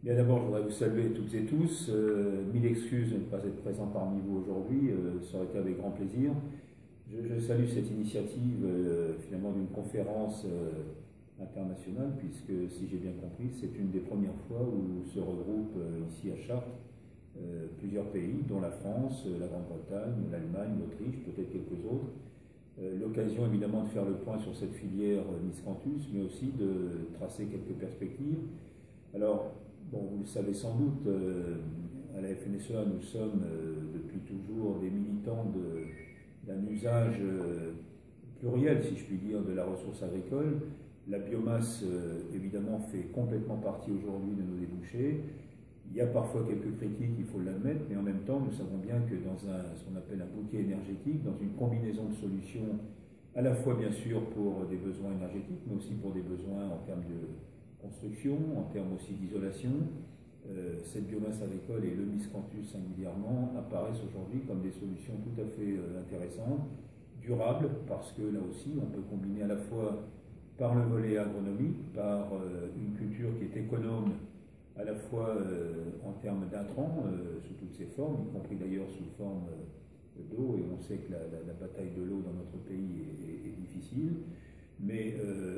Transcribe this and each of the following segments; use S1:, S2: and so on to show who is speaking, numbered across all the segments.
S1: Bien d'abord, je voudrais vous saluer toutes et tous. Mille excuses de ne pas être présent parmi vous aujourd'hui, ça aurait été avec grand plaisir. Je salue cette initiative finalement d'une conférence internationale, puisque si j'ai bien compris, c'est une des premières fois où se regroupent ici à Chartres plusieurs pays, dont la France, la Grande-Bretagne, l'Allemagne, l'Autriche, peut-être quelques autres. L'occasion évidemment de faire le point sur cette filière Miscanthus, mais aussi de tracer quelques perspectives. Alors, bon, vous le savez sans doute, à la FNSEA, nous sommes depuis toujours des militants d'un usage pluriel, si je puis dire, de la ressource agricole. La biomasse, évidemment, fait complètement partie aujourd'hui de nos débouchés. Il y a parfois quelques critiques, il faut l'admettre, mais en même temps, nous savons bien que dans ce qu'on appelle un bouquet énergétique, dans une combinaison de solutions, à la fois bien sûr pour des besoins énergétiques, mais aussi pour des besoins en termes de construction, en termes aussi d'isolation, cette biomasse agricole et le Miscanthus singulièrement apparaissent aujourd'hui comme des solutions tout à fait intéressantes, durables, parce que là aussi on peut combiner à la fois par le volet agronomique, par une culture qui est économe à la fois en termes d'intrants, sous toutes ses formes, y compris d'ailleurs sous forme d'eau, et on sait que la bataille de l'eau dans notre pays est difficile, mais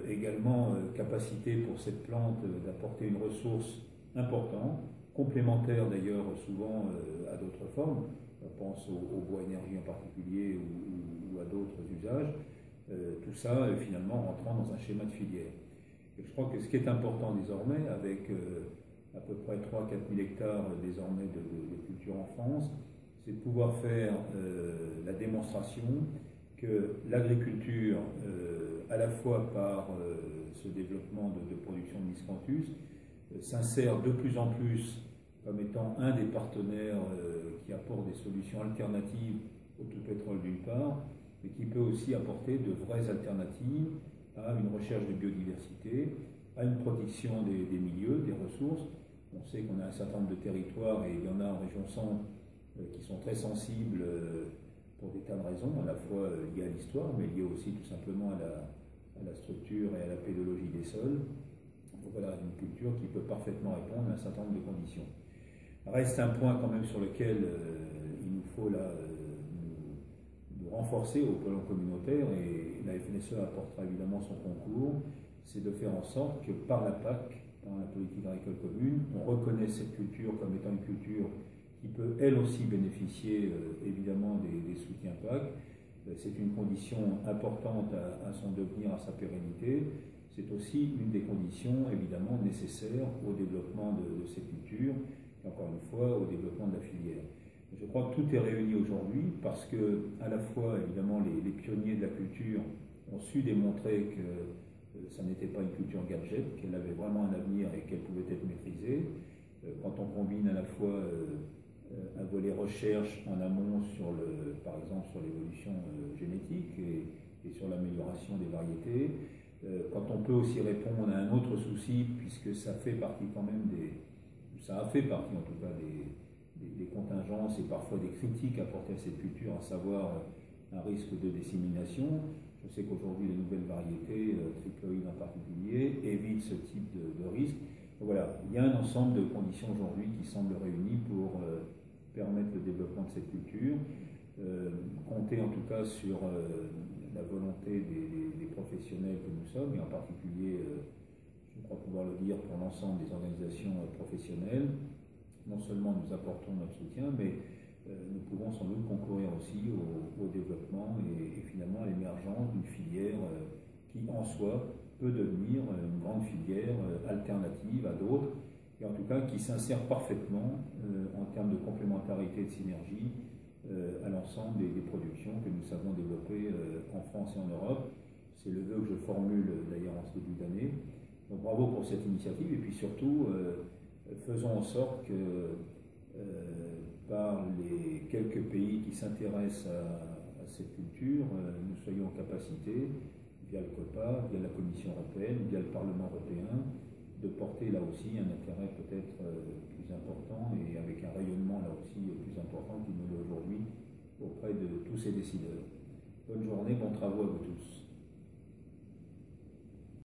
S1: également capacité pour cette plante d'apporter une ressource importante, complémentaire d'ailleurs souvent à d'autres formes, on pense au bois énergie en particulier ou à d'autres usages, tout ça finalement rentrant dans un schéma de filière. Et je crois que ce qui est important désormais, avec à peu près 3-4 000 hectares désormais de culture en France, c'est de pouvoir faire la démonstration que l'agriculture, à la fois par ce développement de production de Miscanthus, s'insère de plus en plus comme étant un des partenaires qui apporte des solutions alternatives au tout pétrole d'une part, mais qui peut aussi apporter de vraies alternatives à une recherche de biodiversité, à une protection des milieux, des ressources. On sait qu'on a un certain nombre de territoires, et il y en a en région centre, qui sont très sensibles pour des tas de raisons, à la fois liées à l'histoire, mais liées aussi tout simplement à la structure et à la pédologie des sols. Donc voilà, une culture qui peut parfaitement répondre à un certain nombre de conditions. Reste un point quand même sur lequel il nous faut là, nous renforcer au plan communautaire, et la FNSEA apportera évidemment son concours, c'est de faire en sorte que par la PAC, dans la politique agricole commune, on reconnaisse cette culture comme étant une culture qui peut elle aussi bénéficier évidemment des soutiens PAC. C'est une condition importante à son devenir, à sa pérennité. C'est aussi une des conditions évidemment nécessaires au développement de ces cultures, et encore une fois au développement de la filière. Je crois que tout est réuni aujourd'hui parce que, à la fois évidemment les pionniers de la culture ont su démontrer que ça n'était pas une culture gadget, qu'elle avait vraiment un avenir et qu'elle pouvait être maîtrisée. Quand on combine à la fois un volet recherche en amont par exemple sur l'évolution génétique et sur l'amélioration des variétés, quand on peut aussi répondre à un autre souci, puisque ça fait partie quand même ça a fait partie en tout cas des contingences et parfois des critiques apportées à cette culture, à savoir un risque de dissémination. Je sais qu'aujourd'hui les nouvelles variétés, triploïdes en particulier, évitent ce type de risque. Donc voilà, il y a un ensemble de conditions aujourd'hui qui semblent réunies pour permettre le développement de cette culture. Compter en tout cas sur la volonté des professionnels que nous sommes, et en particulier, je crois pouvoir le dire pour l'ensemble des organisations professionnelles. Non seulement nous apportons notre soutien, mais nous pouvons sans doute concourir aussi au développement et finalement à l'émergence d'une filière qui en soi peut devenir une grande filière alternative à d'autres, et en tout cas qui s'insère parfaitement en termes de complémentarité et de synergie à l'ensemble des productions que nous savons développer en France et en Europe. C'est le vœu que je formule d'ailleurs en ce début d'année. Donc bravo pour cette initiative, et puis surtout faisons en sorte que par les quelques pays qui s'intéressent à cette culture, nous soyons en capacité, via le COPA, via la Commission européenne, via le Parlement européen, de porter là aussi un intérêt peut-être plus important, et avec un rayonnement là aussi plus important qu'il ne l'est aujourd'hui auprès de tous ces décideurs. Bonne journée, bons travaux à vous tous.